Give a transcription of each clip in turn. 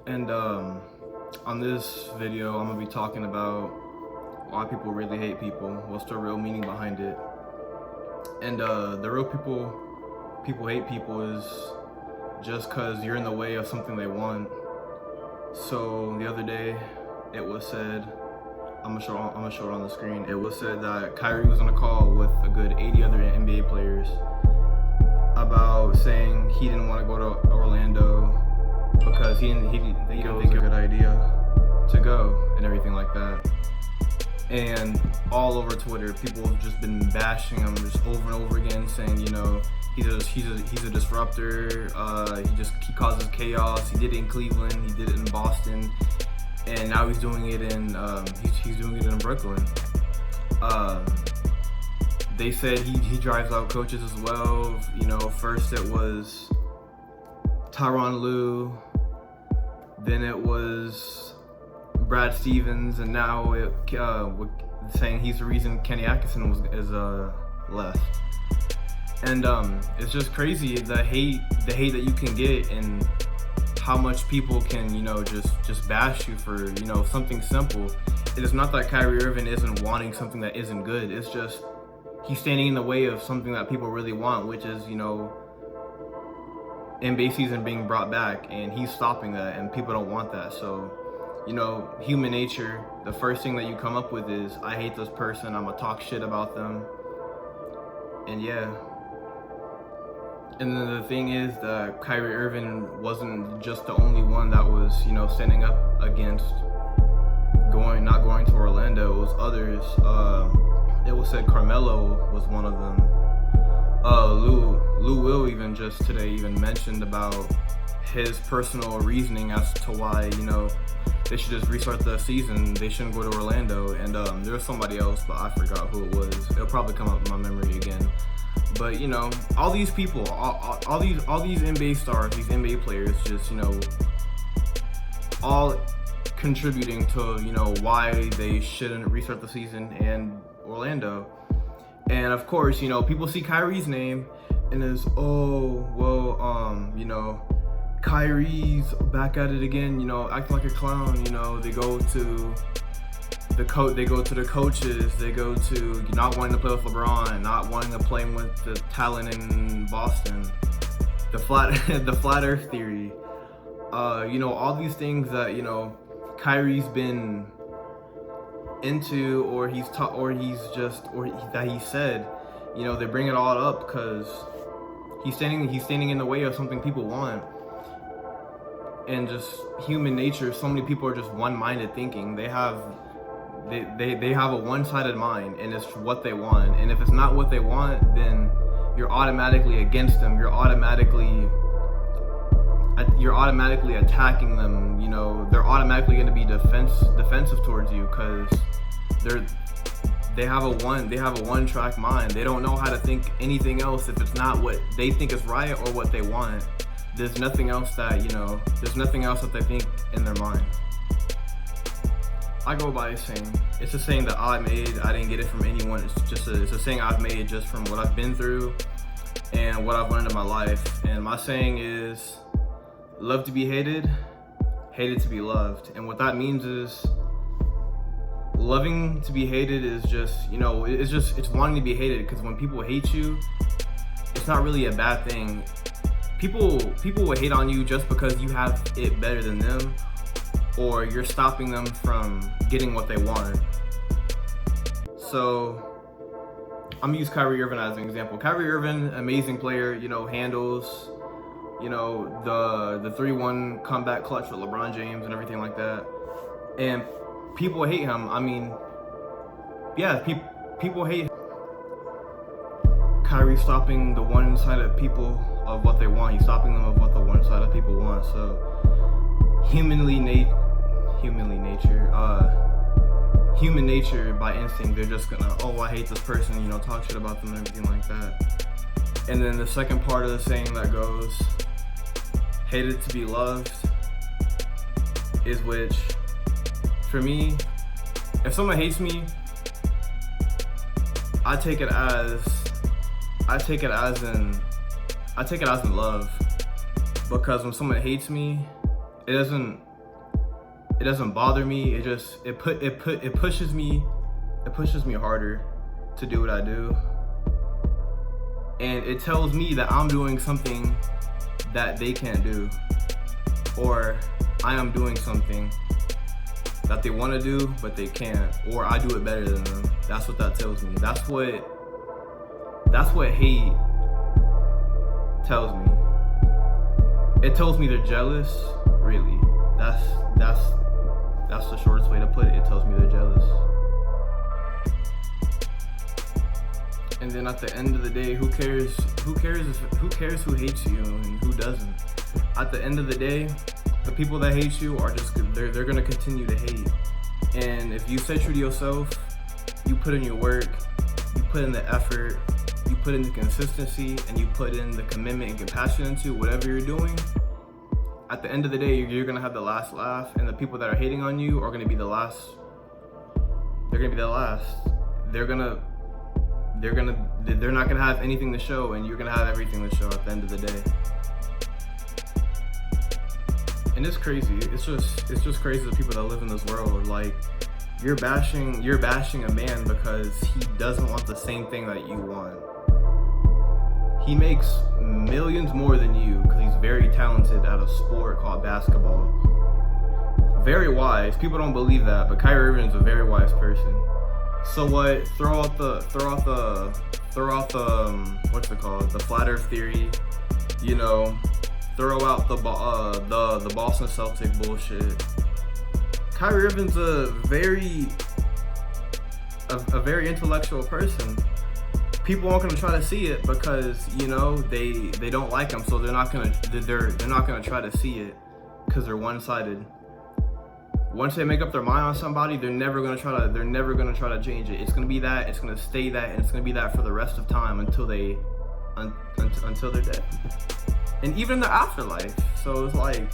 And on this video, I'm gonna be talking about why people really hate people, what's the real meaning behind it. And the real people hate people is just cause you're in the way of something they want. So the other day, it was said, I'm gonna show it on the screen. It was said that Kyrie was on a call with a good 80 other NBA players about saying he didn't want to go to Orlando because he didn't think it was a good idea to go and everything like that. And all over Twitter, people have just been bashing him just over and over again, saying, you know, he's a disruptor. He causes chaos. He did it in Cleveland. He did it in Boston, and now he's doing it in he's doing it in Brooklyn. They said he drives out coaches as well. You know, first it was Tyronn Lue, then it was Brad Stevens, and now we're saying he's the reason Kenny Atkinson is left. And it's just crazy the hate that you can get, and how much people can, you know, just bash you for, you know, something simple. It is not that Kyrie Irving isn't wanting something that isn't good. It's just he's standing in the way of something that people really want, which is, you know, NBA season being brought back, and he's stopping that, and people don't want that. So, you know, human nature, the first thing that you come up with is, I hate this person, I'm gonna talk shit about them. And yeah. And then the thing is that Kyrie Irving wasn't just the only one that was, you know, standing up against not going to Orlando. It was others. It was said Carmelo was one of them. Lou Will even just today mentioned about his personal reasoning as to why, you know, they should just restart the season. They shouldn't go to Orlando. And there was somebody else, but I forgot who it was. It'll probably come up in my memory again. But, you know, all these people, all these NBA stars, these NBA players, just, you know, all contributing to, you know, why they shouldn't restart the season in Orlando. And of course, you know, people see Kyrie's name and it's, oh, well, you know, Kyrie's back at it again, you know, acting like a clown. You know, they go to the coaches, they go to not wanting to play with LeBron, not wanting to play with the talent in Boston, the flat earth theory, you know, all these things that, you know, Kyrie's been into, or that he said, you know, they bring it all up because he's standing in the way of something people want. And just human nature, so many people are just one-minded thinking. They have a one-sided mind, and it's what they want. And if it's not what they want, then you're automatically against them. You're automatically attacking them. You know, they're automatically going to be defensive towards you because they have a one-track mind. They don't know how to think anything else if it's not what they think is right or what they want. There's nothing else that, you know, they think in their mind. I go by a saying. It's a saying that I made. I didn't get it from anyone. It's a saying I've made just from what I've been through and what I've learned in my life. And my saying is, love to be hated, hated to be loved. And what that means is, loving to be hated is just, you know, it's wanting to be hated, because when people hate you, it's not really a bad thing. People will hate on you just because you have it better than them, or you're stopping them from getting what they want. So I'm gonna use Kyrie Irving as an example. Kyrie Irving, amazing player, you know, handles, you know, the 3-1 comeback clutch with LeBron James and everything like that. And people hate him. I mean, yeah, people hate him. Kyrie stopping the one-sided people of what they want. He's stopping them of what the one-sided people want. So human nature by instinct, they're just gonna, oh, I hate this person, you know, talk shit about them and everything like that. And then the second part of the saying that goes, hated to be loved, is which, for me, if someone hates me, I take it as in love, because when someone hates me, it doesn't It doesn't bother me. It pushes me harder to do what I do. And it tells me that I'm doing something that they can't do, or I am doing something that they want to do but they can't, or I do it better than them. That's what that tells me. That's what hate tells me. It tells me they're jealous, really. That's the shortest way to put it. It tells me they're jealous. And then at the end of the day, who cares who hates you and who doesn't? At the end of the day, the people that hate you are just, they're gonna continue to hate. And if you stay true to yourself, you put in your work, you put in the effort, you put in the consistency, and you put in the commitment and compassion into whatever you're doing, at the end of the day, you're gonna have the last laugh, and the people that are hating on you are gonna be the last. They're gonna be the last. They're not gonna have anything to show, and you're gonna have everything to show at the end of the day. And it's crazy. It's just crazy the people that live in this world. Like, you're bashing a man because he doesn't want the same thing that you want. He makes millions more than you because he's very talented at a sport called basketball. Very wise. People don't believe that, but Kyrie Irving is a very wise person. So what? Throw out the what's it called? The flat Earth theory. You know, throw out the Boston Celtic bullshit. Kyrie Irving's a very intellectual person. People aren't gonna try to see it because, you know, they don't like him, so they're not gonna try to see it because they're one-sided. Once they make up their mind on somebody, they're never gonna try to change it. It's gonna be that, it's gonna stay that, and it's gonna be that for the rest of time until they're dead. And even in the afterlife. So it's like,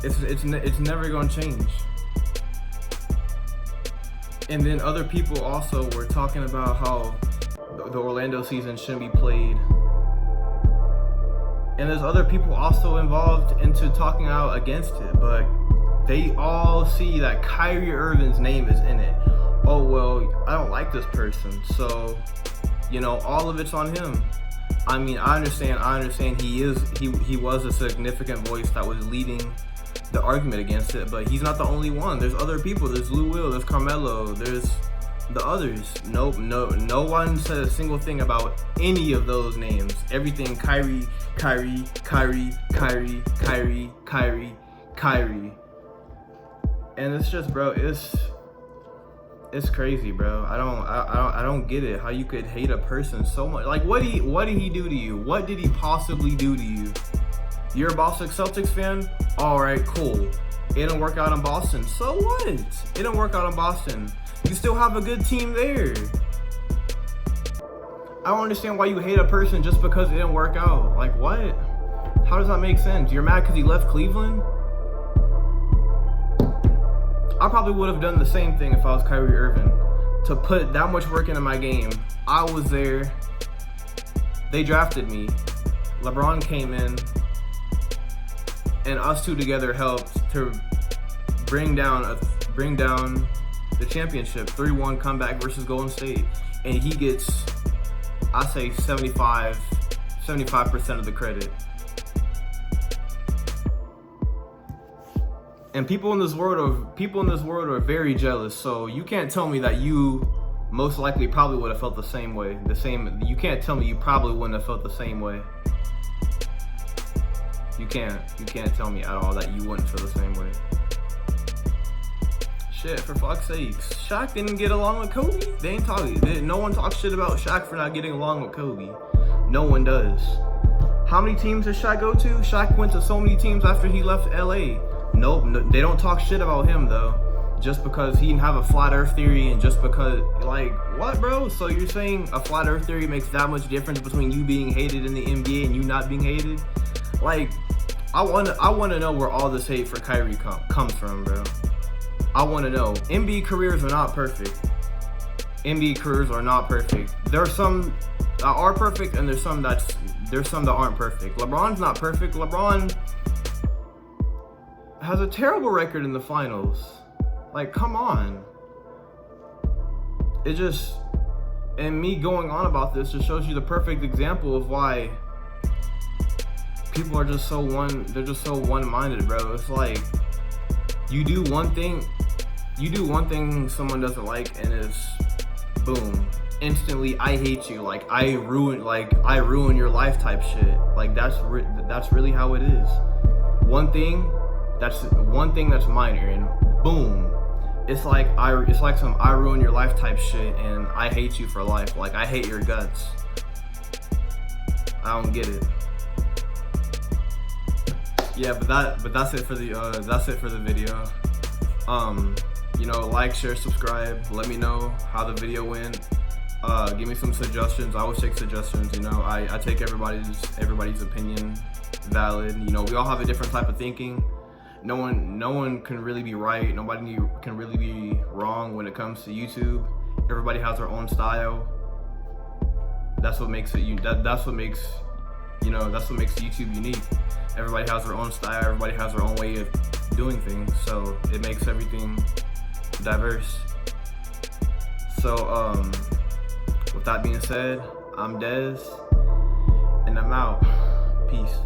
it's never gonna change. And then other people also were talking about how the Orlando season shouldn't be played. And there's other people also involved into talking out against it, but they all see that Kyrie Irving's name is in it. Oh, well, I don't like this person, so, you know, all of it's on him. I mean, I understand he was a significant voice that was leading the argument against it, but he's not the only one. There's other people. There's Lou Will, there's Carmelo, there's the others. No one said a single thing about any of those names. Everything Kyrie. And it's just, bro, it's crazy, bro. I don't get it. How you could hate a person so much. Like, what did he do to you? What did he possibly do to you? You're a Boston Celtics fan? All right, cool. It didn't work out in Boston. So what? It didn't work out in Boston. You still have a good team there. I don't understand why you hate a person just because it didn't work out. Like, what? How does that make sense? You're mad because he left Cleveland? I probably would have done the same thing if I was Kyrie Irving. To put that much work into my game. I was there. They drafted me. LeBron came in. And us two together helped to bring down the championship. 3-1 comeback versus Golden State. And he gets, I say, 75% of the credit. And people in this world are very jealous. So you can't tell me that you most likely probably would have felt the same way. You can't tell me you probably wouldn't have felt the same way. You can't tell me at all that you wouldn't feel the same way. Shit, for fuck's sakes. Shaq didn't get along with Kobe. They ain't talking. No one talks shit about Shaq for not getting along with Kobe. No one does. How many teams did Shaq go to? Shaq went to so many teams after he left LA. Nope, no, they don't talk shit about him though. Just because he didn't have a flat earth theory and just because, like, what, bro? So you're saying a flat earth theory makes that much difference between you being hated in the NBA and you not being hated? Like, I wanna know where all this hate for Kyrie comes from, bro. I wanna know. NBA careers are not perfect. NBA careers are not perfect. There are some that are perfect and there's some that aren't perfect. LeBron's not perfect. LeBron has a terrible record in the finals. Like, come on. It just, and me going on about this just shows you the perfect example of why people are just so one-minded, bro. It's like, you do one thing someone doesn't like, and it's boom, instantly I hate you, like I ruin your life type shit. Like that's really how it is. One thing that's minor, and boom, it's like some I ruin your life type shit, and I hate you for life. Like I hate your guts. I don't get it. Yeah, but that's it for the video. You know, like, share, subscribe. Let me know how the video went. Give me some suggestions. I always take suggestions. You know, I take everybody's opinion valid. You know, we all have a different type of thinking. No one can really be right. Nobody can really be wrong when it comes to YouTube. Everybody has their own style. That's what makes it. That's what makes YouTube unique. Everybody has their own style. Everybody has their own way of doing things. So it makes everything diverse. So with that being said, I'm Dez, and I'm out. Peace.